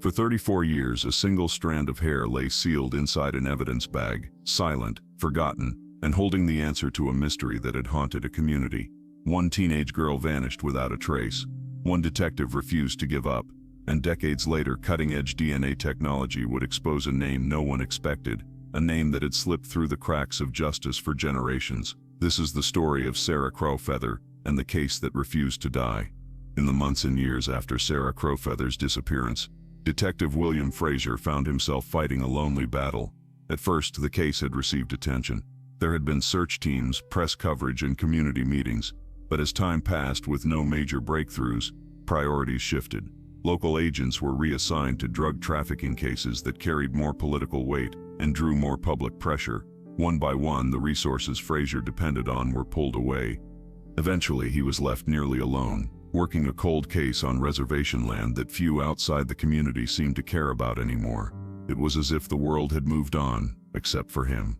For 34 years, a single strand of hair lay sealed inside an evidence bag, silent, forgotten, and holding the answer to a mystery that had haunted a community. One teenage girl vanished without a trace. One detective refused to give up, and decades later, cutting-edge DNA technology would expose a name no one expected, a name that had slipped through the cracks of justice for generations. This is the story of Sarah Crowfeather and the case that refused to die. In the months and years after Sarah Crowfeather's disappearance, Detective William Fraser found himself fighting a lonely battle. At first, the case had received attention. There had been search teams, press coverage, and community meetings. But as time passed with no major breakthroughs, priorities shifted. Local agents were reassigned to drug trafficking cases that carried more political weight and drew more public pressure. One by one, the resources Fraser depended on were pulled away. Eventually, he was left nearly alone, working a cold case on reservation land that few outside the community seemed to care about anymore. It was as if the world had moved on, except for him.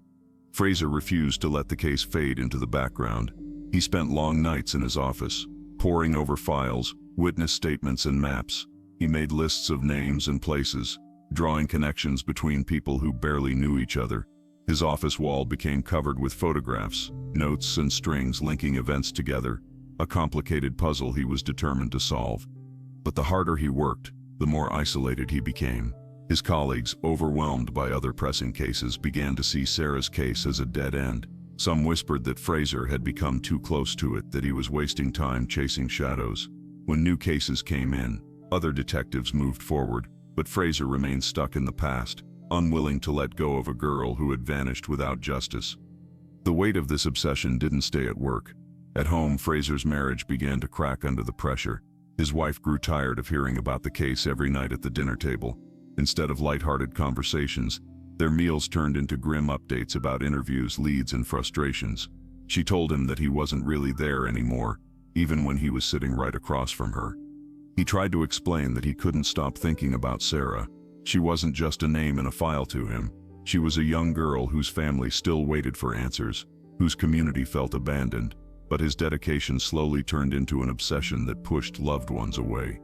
Fraser refused to let the case fade into the background. He spent long nights in his office, poring over files, witness statements, and maps. He made lists of names and places, drawing connections between people who barely knew each other. His office wall became covered with photographs, notes, and strings linking events together, a complicated puzzle he was determined to solve. But the harder he worked, the more isolated he became. His colleagues, overwhelmed by other pressing cases, began to see Sarah's case as a dead end. Some whispered that Fraser had become too close to it, that he was wasting time chasing shadows. When new cases came in, other detectives moved forward, but Fraser remained stuck in the past, unwilling to let go of a girl who had vanished without justice. The weight of this obsession didn't stay at work. At home, Fraser's marriage began to crack under the pressure. His wife grew tired of hearing about the case every night at the dinner table. Instead of lighthearted conversations, their meals turned into grim updates about interviews, leads, and frustrations. She told him that he wasn't really there anymore, even when he was sitting right across from her. He tried to explain that he couldn't stop thinking about Sarah. She wasn't just a name in a file to him. She was a young girl whose family still waited for answers, whose community felt abandoned. But his dedication slowly turned into an obsession that pushed loved ones away.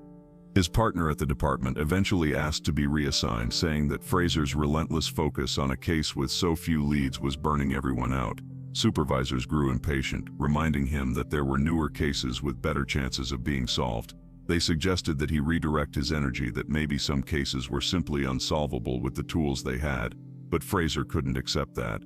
His partner at the department eventually asked to be reassigned, saying that Fraser's relentless focus on a case with so few leads was burning everyone out. Supervisors grew impatient, reminding him that there were newer cases with better chances of being solved. They suggested that he redirect his energy, that maybe some cases were simply unsolvable with the tools they had, but Fraser couldn't accept that.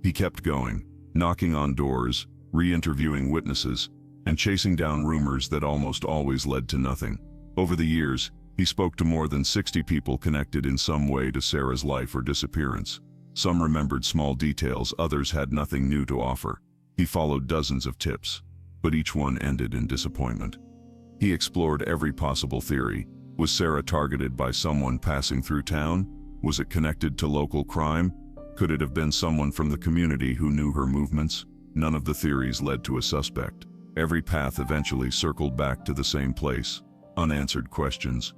He kept going, knocking on doors, re-interviewing witnesses, and chasing down rumors that almost always led to nothing. Over the years, he spoke to more than 60 people connected in some way to Sarah's life or disappearance. Some remembered small details, others had nothing new to offer. He followed dozens of tips, but each one ended in disappointment. He explored every possible theory. Was Sarah targeted by someone passing through town? Was it connected to local crime? Could it have been someone from the community who knew her movements? None of the theories led to a suspect. Every path eventually circled back to the same place: unanswered questions.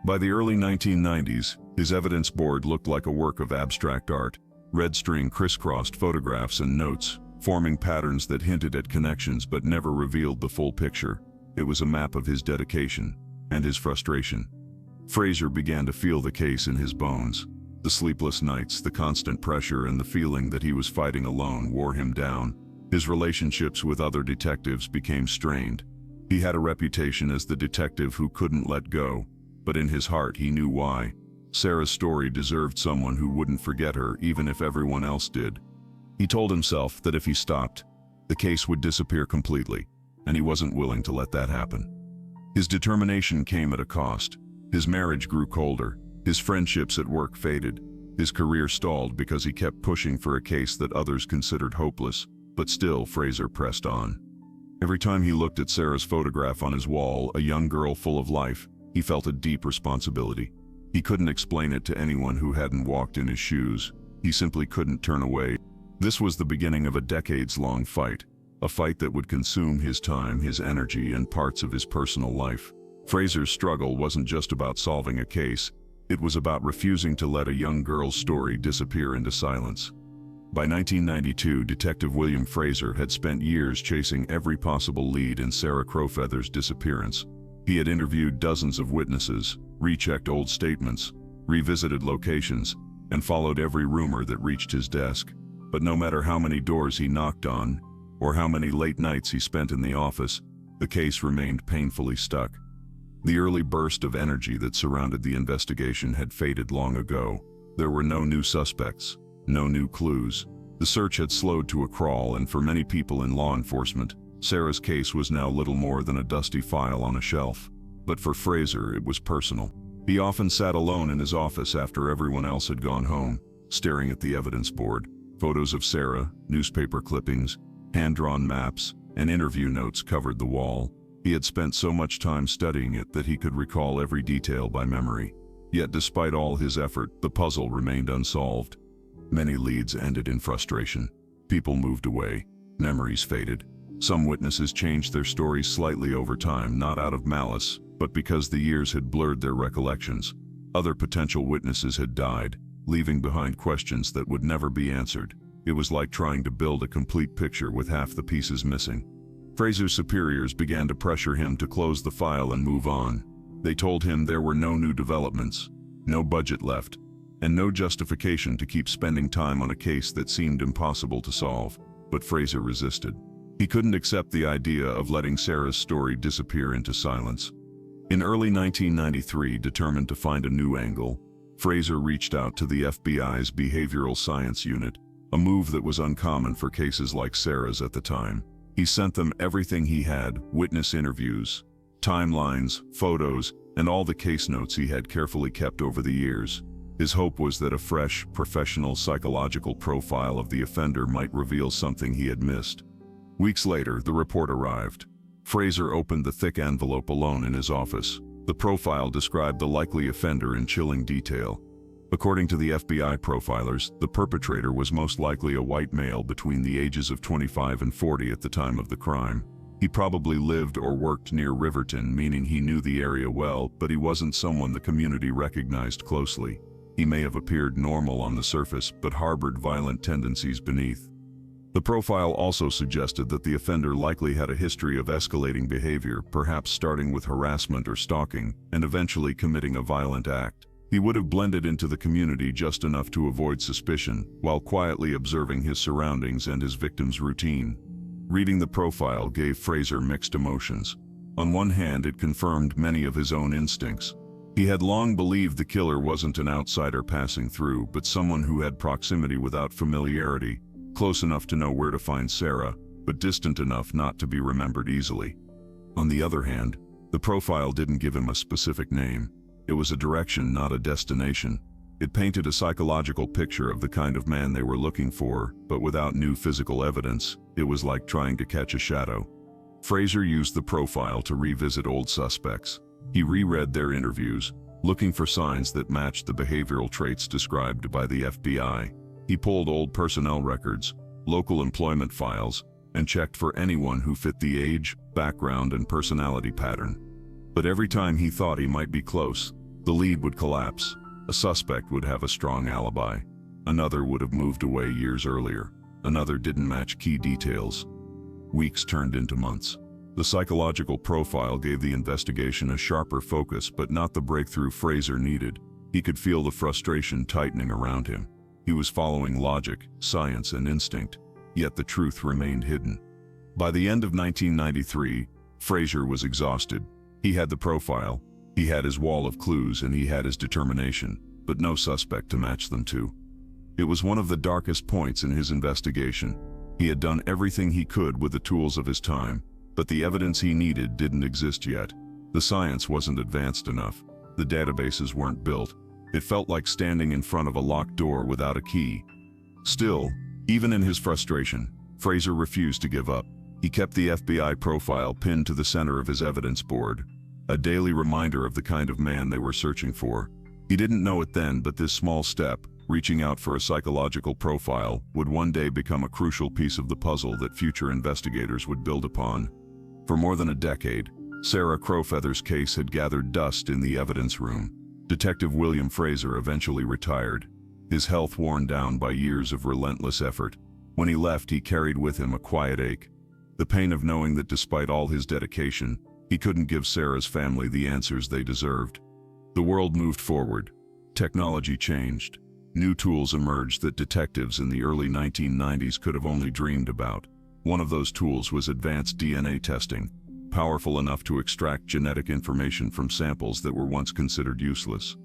By the early 1990s, his evidence board looked like a work of abstract art. Red string crisscrossed photographs and notes, forming patterns that hinted at connections but never revealed the full picture. It was a map of his dedication and his frustration. Fraser began to feel the case in his bones. The sleepless nights, the constant pressure, and the feeling that he was fighting alone wore him down. His relationships with other detectives became strained. He had a reputation as the detective who couldn't let go, but in his heart he knew why. Sarah's story deserved someone who wouldn't forget her, even if everyone else did. He told himself that if he stopped, the case would disappear completely, and he wasn't willing to let that happen. His determination came at a cost. His marriage grew colder. His friendships at work faded. His career stalled because he kept pushing for a case that others considered hopeless. But still, Fraser pressed on. Every time he looked at Sarah's photograph on his wall, a young girl full of life, he felt a deep responsibility. He couldn't explain it to anyone who hadn't walked in his shoes. He simply couldn't turn away. This was the beginning of a decades-long fight, a fight that would consume his time, his energy, and parts of his personal life. Fraser's struggle wasn't just about solving a case. It was about refusing to let a young girl's story disappear into silence. By 1992, Detective William Fraser had spent years chasing every possible lead in Sarah Crowfeather's disappearance. He had interviewed dozens of witnesses, rechecked old statements, revisited locations, and followed every rumor that reached his desk. But no matter how many doors he knocked on, or how many late nights he spent in the office, the case remained painfully stuck. The early burst of energy that surrounded the investigation had faded long ago. There were no new suspects, no new clues. The search had slowed to a crawl, and for many people in law enforcement, Sarah's case was now little more than a dusty file on a shelf. But for Fraser, it was personal. He often sat alone in his office after everyone else had gone home, staring at the evidence board. Photos of Sarah, newspaper clippings, hand-drawn maps, and interview notes covered the wall. He had spent so much time studying it that he could recall every detail by memory. Yet despite all his effort, the puzzle remained unsolved. Many leads ended in frustration. People moved away. Memories faded. Some witnesses changed their stories slightly over time, not out of malice, but because the years had blurred their recollections. Other potential witnesses had died, leaving behind questions that would never be answered. It was like trying to build a complete picture with half the pieces missing. Fraser's superiors began to pressure him to close the file and move on. They told him there were no new developments, no budget left, and no justification to keep spending time on a case that seemed impossible to solve. But Fraser resisted. He couldn't accept the idea of letting Sarah's story disappear into silence. In early 1993, determined to find a new angle, Fraser reached out to the FBI's Behavioral Science Unit, a move that was uncommon for cases like Sarah's at the time. He sent them everything he had: witness interviews, timelines, photos, and all the case notes he had carefully kept over the years. His hope was that a fresh, professional psychological profile of the offender might reveal something he had missed. Weeks later, the report arrived. Fraser opened the thick envelope alone in his office. The profile described the likely offender in chilling detail. According to the FBI profilers, the perpetrator was most likely a white male between the ages of 25 and 40 at the time of the crime. He probably lived or worked near Riverton, meaning he knew the area well, but he wasn't someone the community recognized closely. He may have appeared normal on the surface, but harbored violent tendencies beneath. The profile also suggested that the offender likely had a history of escalating behavior, perhaps starting with harassment or stalking, and eventually committing a violent act. He would have blended into the community just enough to avoid suspicion, while quietly observing his surroundings and his victim's routine. Reading the profile gave Fraser mixed emotions. On one hand, it confirmed many of his own instincts. He had long believed the killer wasn't an outsider passing through, but someone who had proximity without familiarity, close enough to know where to find Sarah, but distant enough not to be remembered easily. On the other hand, the profile didn't give him a specific name. It was a direction, not a destination. It painted a psychological picture of the kind of man they were looking for, but without new physical evidence. It was like trying to catch a shadow. Fraser used the profile to revisit old suspects. He reread their interviews, looking for signs that matched the behavioral traits described by the FBI. He pulled old personnel records, local employment files, and checked for anyone who fit the age, background, and personality pattern. But every time he thought he might be close, the lead would collapse. A suspect would have a strong alibi. Another would have moved away years earlier. Another didn't match key details. Weeks turned into months. The psychological profile gave the investigation a sharper focus, but not the breakthrough Fraser needed. He could feel the frustration tightening around him. He was following logic, science, and instinct, yet the truth remained hidden. By the end of 1993, Fraser was exhausted. He had the profile, he had his wall of clues, and he had his determination, but no suspect to match them to. It was one of the darkest points in his investigation. He had done everything he could with the tools of his time, but the evidence he needed didn't exist yet. The science wasn't advanced enough. The databases weren't built. It felt like standing in front of a locked door without a key. Still, even in his frustration, Fraser refused to give up. He kept the FBI profile pinned to the center of his evidence board, a daily reminder of the kind of man they were searching for. He didn't know it then, but this small step, reaching out for a psychological profile, would one day become a crucial piece of the puzzle that future investigators would build upon. For more than a decade, Sarah Crowfeather's case had gathered dust in the evidence room. Detective William Fraser eventually retired, his health worn down by years of relentless effort. When he left, he carried with him a quiet ache, the pain of knowing that despite all his dedication, he couldn't give Sarah's family the answers they deserved. The world moved forward. Technology changed. New tools emerged that detectives in the early 1990s could have only dreamed about. One of those tools was advanced DNA testing, powerful enough to extract genetic information from samples that were once considered useless.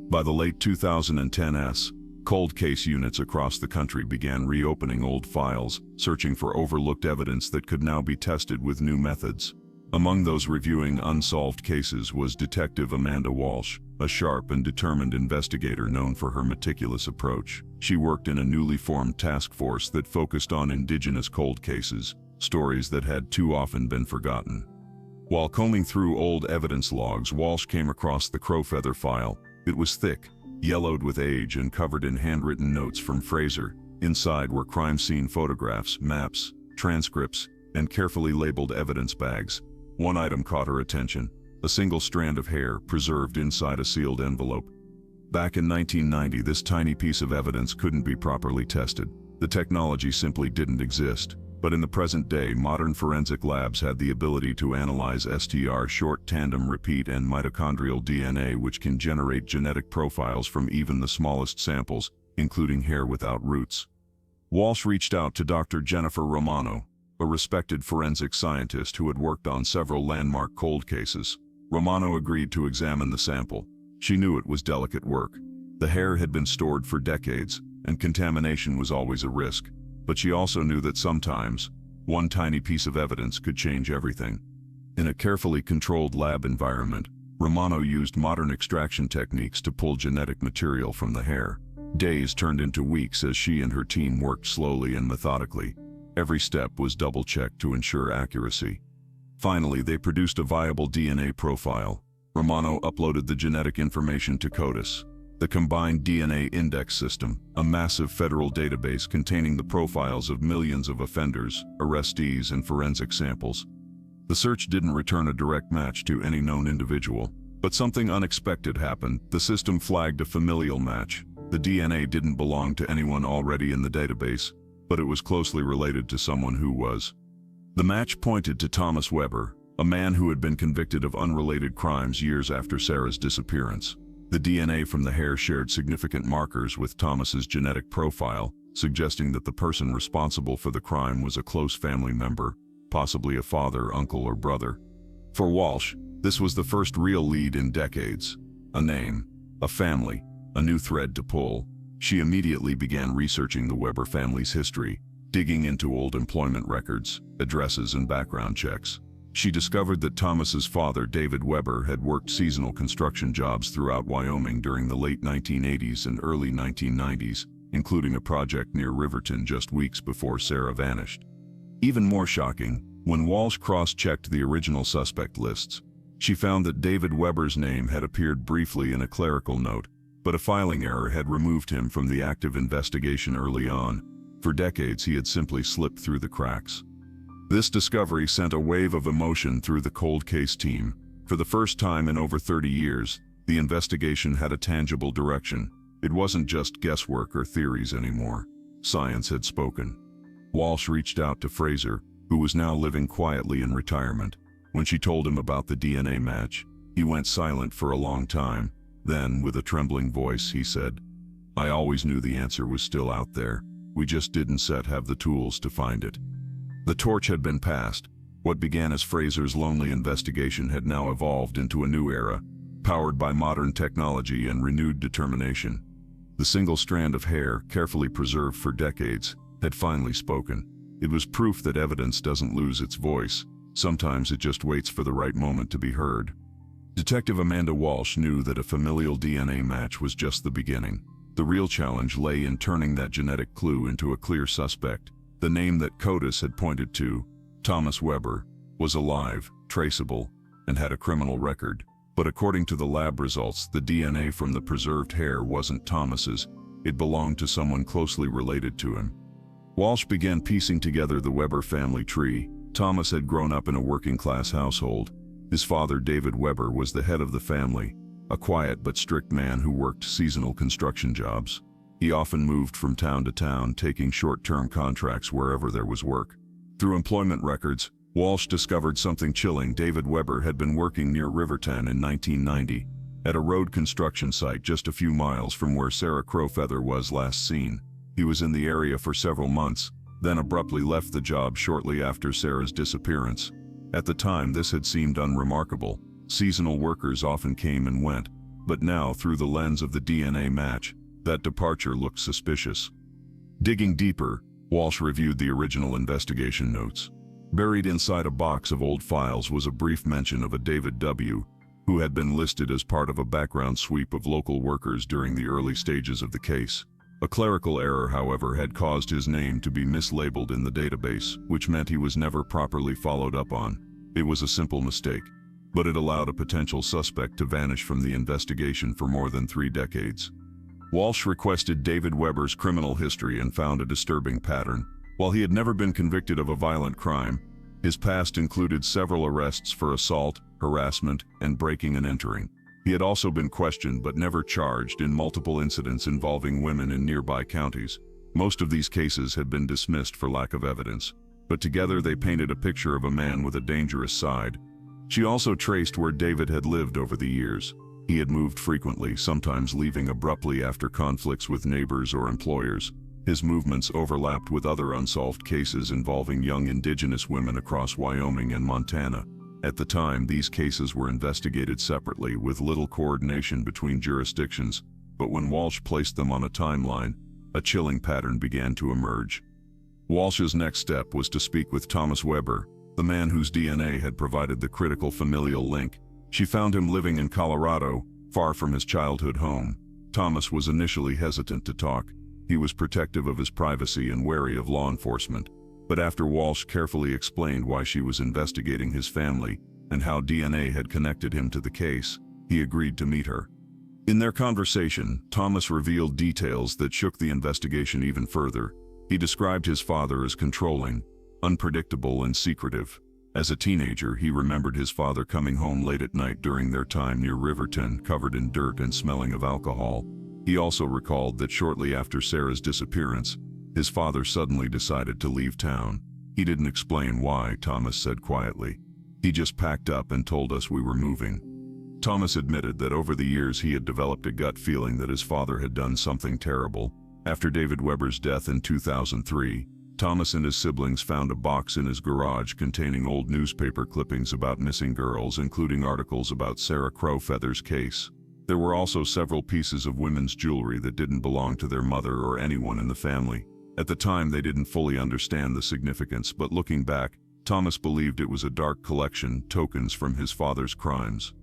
By the late 2010s, cold case units across the country began reopening old files, searching for overlooked evidence that could now be tested with new methods. Among those reviewing unsolved cases was Detective Amanda Walsh, a sharp and determined investigator known for her meticulous approach. She worked in a newly formed task force that focused on indigenous cold cases, stories that had too often been forgotten. While combing through old evidence logs, Walsh came across the Crowfeather file. It was thick, yellowed with age, and covered in handwritten notes from Fraser. Inside were crime scene photographs, maps, transcripts, and carefully labeled evidence bags. One item caught her attention: a single strand of hair preserved inside a sealed envelope. Back in 1990, this tiny piece of evidence couldn't be properly tested. The technology simply didn't exist. But in the present day, modern forensic labs had the ability to analyze STR, short tandem repeat, and mitochondrial DNA, which can generate genetic profiles from even the smallest samples, including hair without roots. Walsh reached out to Dr. Jennifer Romano, a respected forensic scientist who had worked on several landmark cold cases. Romano agreed to examine the sample. She knew it was delicate work. The hair had been stored for decades, and contamination was always a risk. But she also knew that sometimes, one tiny piece of evidence could change everything. In a carefully controlled lab environment, Romano used modern extraction techniques to pull genetic material from the hair. Days turned into weeks as she and her team worked slowly and methodically. Every step was double-checked to ensure accuracy. Finally, they produced a viable DNA profile. Romano uploaded the genetic information to CODIS, the Combined DNA Index System, a massive federal database containing the profiles of millions of offenders, arrestees, and forensic samples. The search didn't return a direct match to any known individual, but something unexpected happened. The system flagged a familial match. The DNA didn't belong to anyone already in the database, but it was closely related to someone who was. The match pointed to Thomas Weber, a man who had been convicted of unrelated crimes years after Sarah's disappearance. The DNA from the hair shared significant markers with Thomas's genetic profile, suggesting that the person responsible for the crime was a close family member, possibly a father, uncle, or brother. For Walsh, this was the first real lead in decades. A name, a family, a new thread to pull. She immediately began researching the Weber family's history, digging into old employment records, addresses, and background checks. She discovered that Thomas's father, David Weber, had worked seasonal construction jobs throughout Wyoming during the late 1980s and early 1990s, including a project near Riverton just weeks before Sarah vanished. Even more shocking, when Walsh cross-checked the original suspect lists, she found that David Weber's name had appeared briefly in a clerical note, but a filing error had removed him from the active investigation early on. For decades, he had simply slipped through the cracks. This discovery sent a wave of emotion through the cold case team. For the first time in over 30 years, the investigation had a tangible direction. It wasn't just guesswork or theories anymore. Science had spoken. Walsh reached out to Fraser, who was now living quietly in retirement. When she told him about the DNA match, he went silent for a long time. Then, with a trembling voice, he said, "I always knew the answer was still out there. We just didn't have the tools to find it." The torch had been passed. What began as Fraser's lonely investigation had now evolved into a new era, powered by modern technology and renewed determination. The single strand of hair, carefully preserved for decades, had finally spoken. It was proof that evidence doesn't lose its voice. Sometimes it just waits for the right moment to be heard. Detective Amanda Walsh knew that a familial DNA match was just the beginning. The real challenge lay in turning that genetic clue into a clear suspect. The name that CODIS had pointed to, Thomas Weber, was alive, traceable, and had a criminal record. But according to the lab results, the DNA from the preserved hair wasn't Thomas's. It belonged to someone closely related to him. Walsh began piecing together the Weber family tree. Thomas had grown up in a working-class household. His father, David Weber, was the head of the family, a quiet but strict man who worked seasonal construction jobs. He often moved from town to town, taking short-term contracts wherever there was work. Through employment records, Walsh discovered something chilling. David Weber had been working near Riverton in 1990. at a road construction site just a few miles from where Sarah Crowfeather was last seen. He was in the area for several months, then abruptly left the job shortly after Sarah's disappearance. At the time, this had seemed unremarkable. Seasonal workers often came and went, but now, through the lens of the DNA match, that departure looked suspicious. Digging deeper, Walsh reviewed the original investigation notes. Buried inside a box of old files was a brief mention of a David W., who had been listed as part of a background sweep of local workers during the early stages of the case. A clerical error, however, had caused his name to be mislabeled in the database, which meant he was never properly followed up on. It was a simple mistake, but it allowed a potential suspect to vanish from the investigation for more than 3 decades. Walsh requested David Weber's criminal history and found a disturbing pattern. While he had never been convicted of a violent crime, his past included several arrests for assault, harassment, and breaking and entering. He had also been questioned but never charged in multiple incidents involving women in nearby counties. Most of these cases had been dismissed for lack of evidence, but together they painted a picture of a man with a dangerous side. She also traced where David had lived over the years. He had moved frequently, sometimes leaving abruptly after conflicts with neighbors or employers. His movements overlapped with other unsolved cases involving young indigenous women across Wyoming and Montana. At the time, these cases were investigated separately with little coordination between jurisdictions, but when Walsh placed them on a timeline, a chilling pattern began to emerge. Walsh's next step was to speak with Thomas Weber, the man whose DNA had provided the critical familial link. She found him living in Colorado, far from his childhood home. Thomas was initially hesitant to talk. He was protective of his privacy and wary of law enforcement. But after Walsh carefully explained why she was investigating his family and how DNA had connected him to the case, he agreed to meet her. In their conversation, Thomas revealed details that shook the investigation even further. He described his father as controlling, unpredictable, and secretive. As a teenager, he remembered his father coming home late at night during their time near Riverton, covered in dirt and smelling of alcohol. He also recalled that shortly after Sarah's disappearance, his father suddenly decided to leave town. He didn't explain why, Thomas said quietly. He just packed up and told us we were moving. Thomas admitted that over the years he had developed a gut feeling that his father had done something terrible. After David Weber's death in 2003, Thomas and his siblings found a box in his garage containing old newspaper clippings about missing girls, including articles about Sarah Crowfeather's case. There were also several pieces of women's jewelry that didn't belong to their mother or anyone in the family. At the time, they didn't fully understand the significance, but looking back, Thomas believed it was a dark collection, tokens from his father's crimes.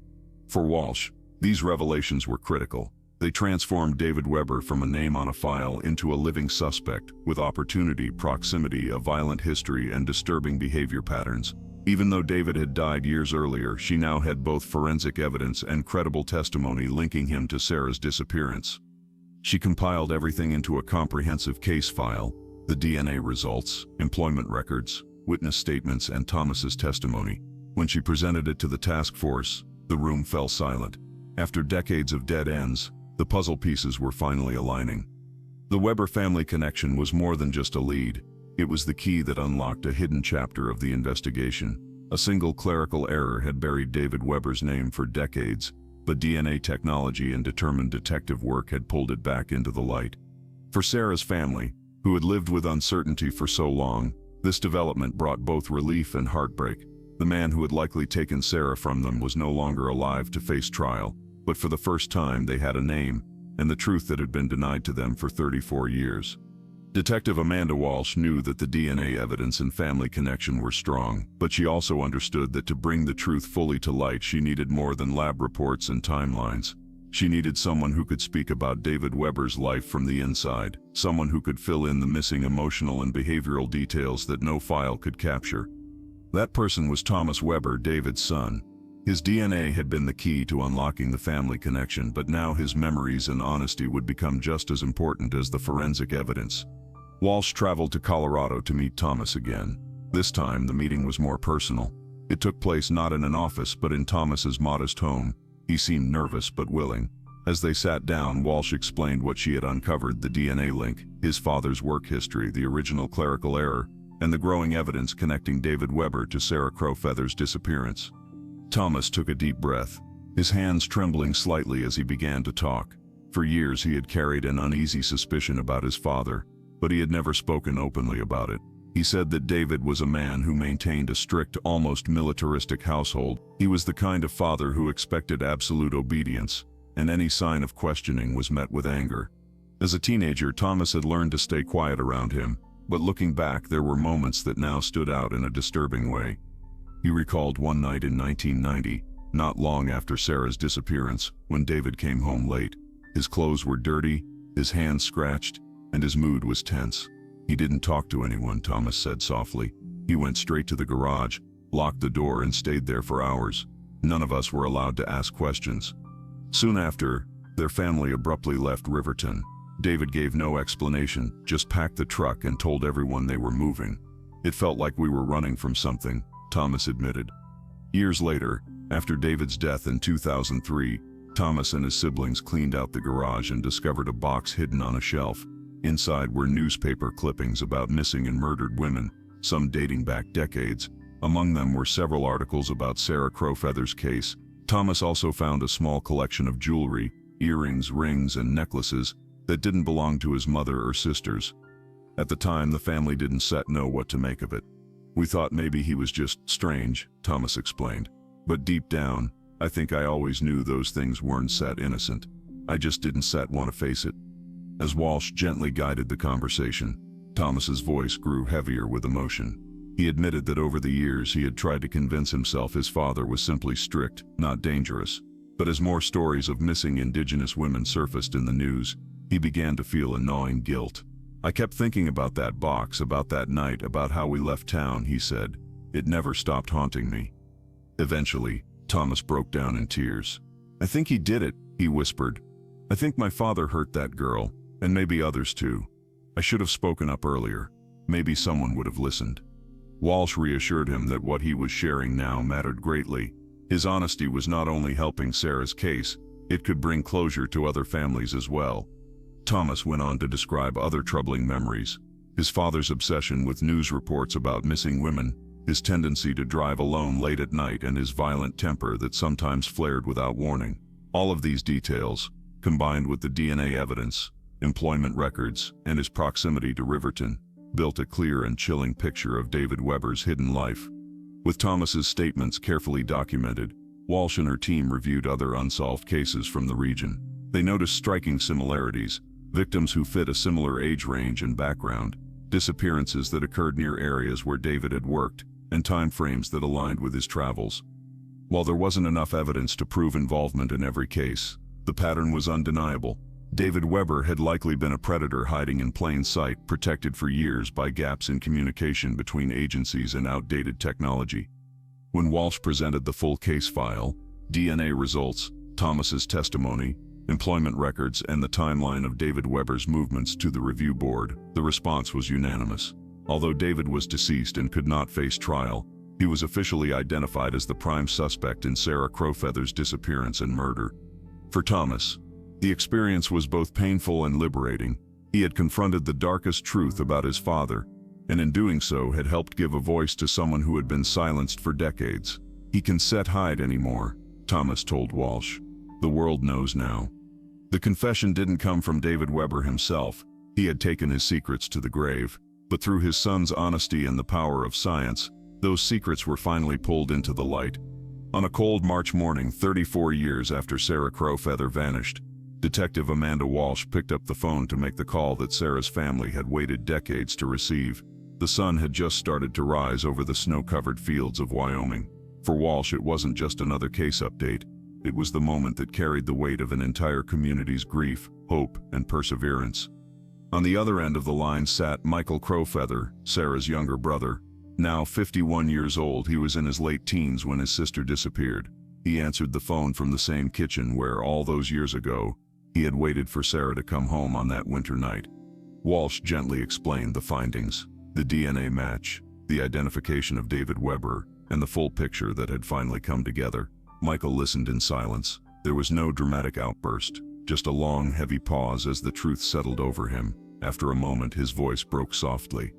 For Walsh, these revelations were critical. They transformed David Weber from a name on a file into a living suspect, with opportunity, proximity, a violent history, and disturbing behavior patterns. Even though David had died years earlier, she now had both forensic evidence and credible testimony linking him to Sarah's disappearance. She compiled everything into a comprehensive case file: the DNA results, employment records, witness statements, and Thomas's testimony. When she presented it to the task force, the room fell silent. After decades of dead ends, the puzzle pieces were finally aligning. The Weber family connection was more than just a lead. It was the key that unlocked a hidden chapter of the investigation. A single clerical error had buried David Weber's name for decades, but DNA technology and determined detective work had pulled it back into the light. For Sarah's family, who had lived with uncertainty for so long, this development brought both relief and heartbreak. The man who had likely taken Sarah from them was no longer alive to face trial, but for the first time they had a name, and the truth that had been denied to them for 34 years. Detective Amanda Walsh knew that the DNA evidence and family connection were strong, but she also understood that to bring the truth fully to light, she needed more than lab reports and timelines. She needed someone who could speak about David Weber's life from the inside, someone who could fill in the missing emotional and behavioral details that no file could capture. That person was Thomas Weber, David's son. His DNA had been the key to unlocking the family connection, but now his memories and honesty would become just as important as the forensic evidence. Walsh traveled to Colorado to meet Thomas again. This time, the meeting was more personal. It took place not in an office, but in Thomas's modest home. He seemed nervous but willing. As they sat down, Walsh explained what she had uncovered: the DNA link, his father's work history, the original clerical error, and the growing evidence connecting David Weber to Sarah Crowfeather's disappearance. Thomas took a deep breath. his hands trembling slightly as he began to talk. For years he had carried an uneasy suspicion about his father, but he had never spoken openly about it. He said that David was a man who maintained a strict, almost militaristic household. He was the kind of father who expected absolute obedience, and any sign of questioning was met with anger. As a teenager, Thomas had learned to stay quiet around him, but looking back, there were moments that now stood out in a disturbing way. He recalled one night in 1990, not long after Sarah's disappearance, when David came home late. His clothes were dirty, his hands scratched, and his mood was tense. He didn't talk to anyone, Thomas said softly. He went straight to the garage, locked the door, and stayed there for hours. None of us were allowed to ask questions. Soon after, their family abruptly left Riverton. David gave no explanation, just packed the truck and told everyone they were moving. It felt like we were running from something, Thomas admitted. Years later, after David's death in 2003, Thomas and his siblings cleaned out the garage and discovered a box hidden on a shelf. Inside were newspaper clippings about missing and murdered women, some dating back decades. Among them were several articles about Sarah Crowfeather's case. Thomas also found a small collection of jewelry, earrings, rings, and necklaces that didn't belong to his mother or sisters. At the time, the family didn't know what to make of it. We thought maybe he was just strange, Thomas explained. But deep down, I think I always knew those things weren't innocent. I just didn't want to face it. As Walsh gently guided the conversation, Thomas's voice grew heavier with emotion. He admitted that over the years he had tried to convince himself his father was simply strict, not dangerous. But as more stories of missing Indigenous women surfaced in the news, he began to feel a gnawing guilt. I kept thinking about that box, about that night, about how we left town, he said. It never stopped haunting me. Eventually, Thomas broke down in tears. I think he did it, he whispered. I think my father hurt that girl, and maybe others too. I should have spoken up earlier. Maybe someone would have listened. Walsh reassured him that what he was sharing now mattered greatly. His honesty was not only helping Sarah's case, it could bring closure to other families as well. Thomas went on to describe other troubling memories. His father's obsession with news reports about missing women, his tendency to drive alone late at night, and his violent temper that sometimes flared without warning. All of these details, combined with the DNA evidence, employment records, and his proximity to Riverton, built a clear and chilling picture of David Weber's hidden life. With Thomas's statements carefully documented, Walsh and her team reviewed other unsolved cases from the region. They noticed striking similarities: victims who fit a similar age range and background, disappearances that occurred near areas where David had worked, and time frames that aligned with his travels. While there wasn't enough evidence to prove involvement in every case, the pattern was undeniable. David Weber had likely been a predator hiding in plain sight, protected for years by gaps in communication between agencies and outdated technology. When Walsh presented the full case file, DNA results, Thomas's testimony, employment records, and the timeline of David Weber's movements to the review board, the response was unanimous. Although David was deceased and could not face trial, he was officially identified as the prime suspect in Sarah Crowfeather's disappearance and murder. For Thomas, the experience was both painful and liberating. He had confronted the darkest truth about his father, and in doing so had helped give a voice to someone who had been silenced for decades. He can't hide anymore, Thomas told Walsh. The world knows now. The confession didn't come from David Weber himself. He had taken his secrets to the grave, but through his son's honesty and the power of science, those secrets were finally pulled into the light. On a cold March morning, 34 years after Sarah Crowfeather vanished, Detective Amanda Walsh picked up the phone to make the call that Sarah's family had waited decades to receive. The sun had just started to rise over the snow-covered fields of Wyoming. For Walsh, it wasn't just another case update. It was the moment that carried the weight of an entire community's grief, hope, and perseverance. On the other end of the line sat Michael Crowfeather, Sarah's younger brother. Now 51 years old, he was in his late teens when his sister disappeared. He answered the phone from the same kitchen where, all those years ago, he had waited for Sarah to come home on that winter night. Walsh gently explained the findings: the DNA match, the identification of David Weber, and the full picture that had finally come together. Michael listened in silence. There was no dramatic outburst, just a long, heavy pause as the truth settled over him. After a moment, his voice broke softly.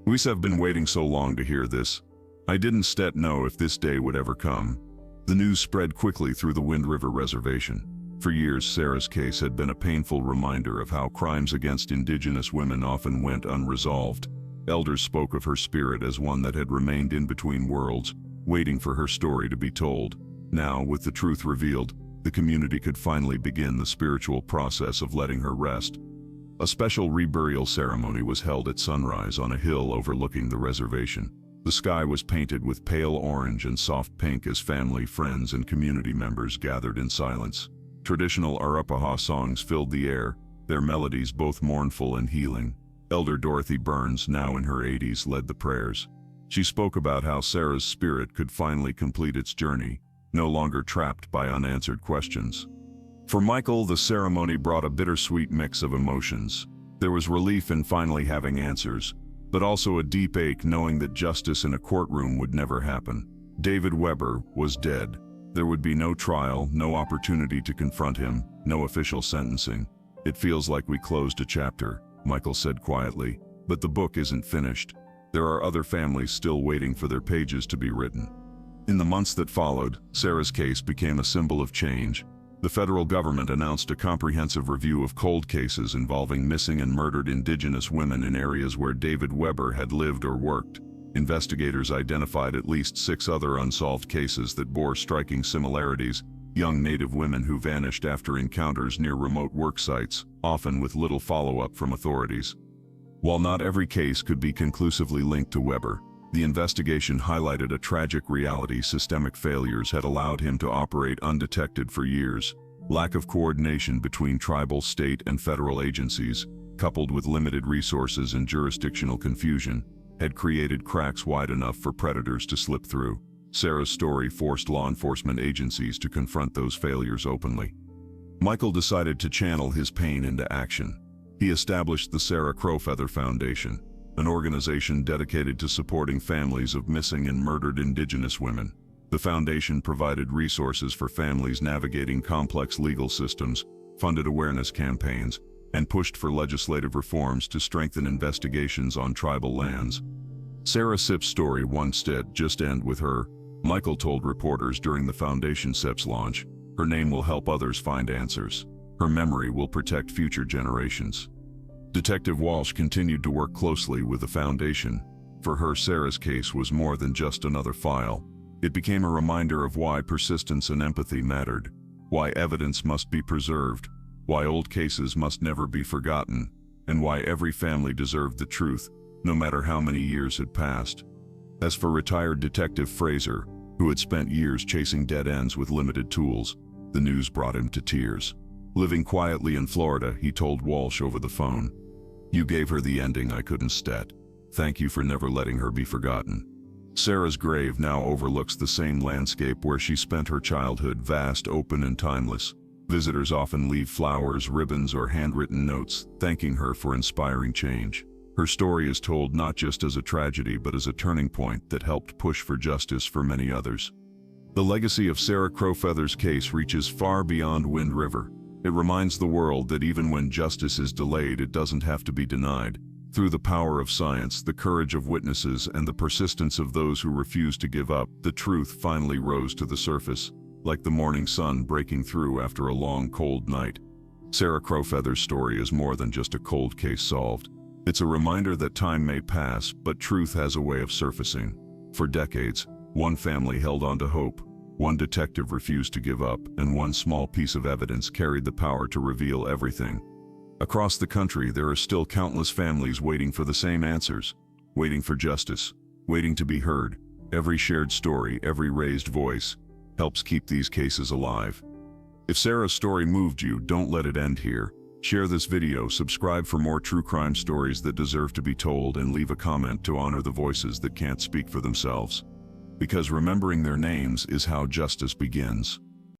"We have been waiting so long to hear this. I didn't know if this day would ever come. The news spread quickly through the Wind River Reservation. For years, Sarah's case had been a painful reminder of how crimes against Indigenous women often went unresolved. Elders spoke of her spirit as one that had remained in between worlds, waiting for her story to be told. Now, with the truth revealed, the community could finally begin the spiritual process of letting her rest. A special reburial ceremony was held at sunrise on a hill overlooking the reservation. The sky was painted with pale orange and soft pink as family, friends, and community members gathered in silence. Traditional Arapaho songs filled the air, their melodies both mournful and healing. Elder Dorothy Burns, now in her 80s, led the prayers. She spoke about how Sarah's spirit could finally complete its journey, no longer trapped by unanswered questions. For Michael, the ceremony brought a bittersweet mix of emotions. There was relief in finally having answers, but also a deep ache knowing that justice in a courtroom would never happen. David Weber was dead. There would be no trial, no opportunity to confront him, no official sentencing. "It feels like we closed a chapter," Michael said quietly, "but the book isn't finished. There are other families still waiting for their pages to be written." In the months that followed, Sarah's case became a symbol of change. The federal government announced a comprehensive review of cold cases involving missing and murdered Indigenous women in areas where David Weber had lived or worked. Investigators identified at least 6 other unsolved cases that bore striking similarities: young Native women who vanished after encounters near remote work sites, often with little follow-up from authorities. While not every case could be conclusively linked to Weber, the investigation highlighted a tragic reality: systemic failures had allowed him to operate undetected for years. Lack of coordination between tribal, state, and federal agencies, coupled with limited resources and jurisdictional confusion, had created cracks wide enough for predators to slip through. Sarah's story forced law enforcement agencies to confront those failures openly. Michael decided to channel his pain into action. He established the Sarah Crowfeather Foundation, an organization dedicated to supporting families of missing and murdered Indigenous women. The foundation provided resources for families navigating complex legal systems, funded awareness campaigns, and pushed for legislative reforms to strengthen investigations on tribal lands. Sarah Sip's story won't just end with her, Michael told reporters during the Foundation SIP's launch. Her name will help others find answers. Her memory will protect future generations. Detective Walsh continued to work closely with the foundation. For her, Sarah's case was more than just another file. It became a reminder of why persistence and empathy mattered, why evidence must be preserved, why old cases must never be forgotten, and why every family deserved the truth, no matter how many years had passed. As for retired Detective Fraser, who had spent years chasing dead ends with limited tools, the news brought him to tears. Living quietly in Florida, he told Walsh over the phone, "You gave her the ending I couldn't stat. Thank you for never letting her be forgotten." Sarah's grave now overlooks the same landscape where she spent her childhood, vast, open, and timeless. Visitors often leave flowers, ribbons, or handwritten notes, thanking her for inspiring change. Her story is told not just as a tragedy, but as a turning point that helped push for justice for many others. The legacy of Sarah Crowfeather's case reaches far beyond Wind River. It reminds the world that even when justice is delayed, it doesn't have to be denied. Through the power of science, the courage of witnesses, and the persistence of those who refuse to give up, the truth finally rose to the surface, like the morning sun breaking through after a long, cold night. Sarah Crowfeather's story is more than just a cold case solved. It's a reminder that time may pass, but truth has a way of surfacing. For decades, one family held on to hope, one detective refused to give up, and one small piece of evidence carried the power to reveal everything. Across the country, there are still countless families waiting for the same answers, waiting for justice, waiting to be heard. Every shared story, every raised voice, helps keep these cases alive. If Sarah's story moved you, don't let it end here. Share this video, subscribe for more true crime stories that deserve to be told, and leave a comment to honor the voices that can't speak for themselves. Because remembering their names is how justice begins.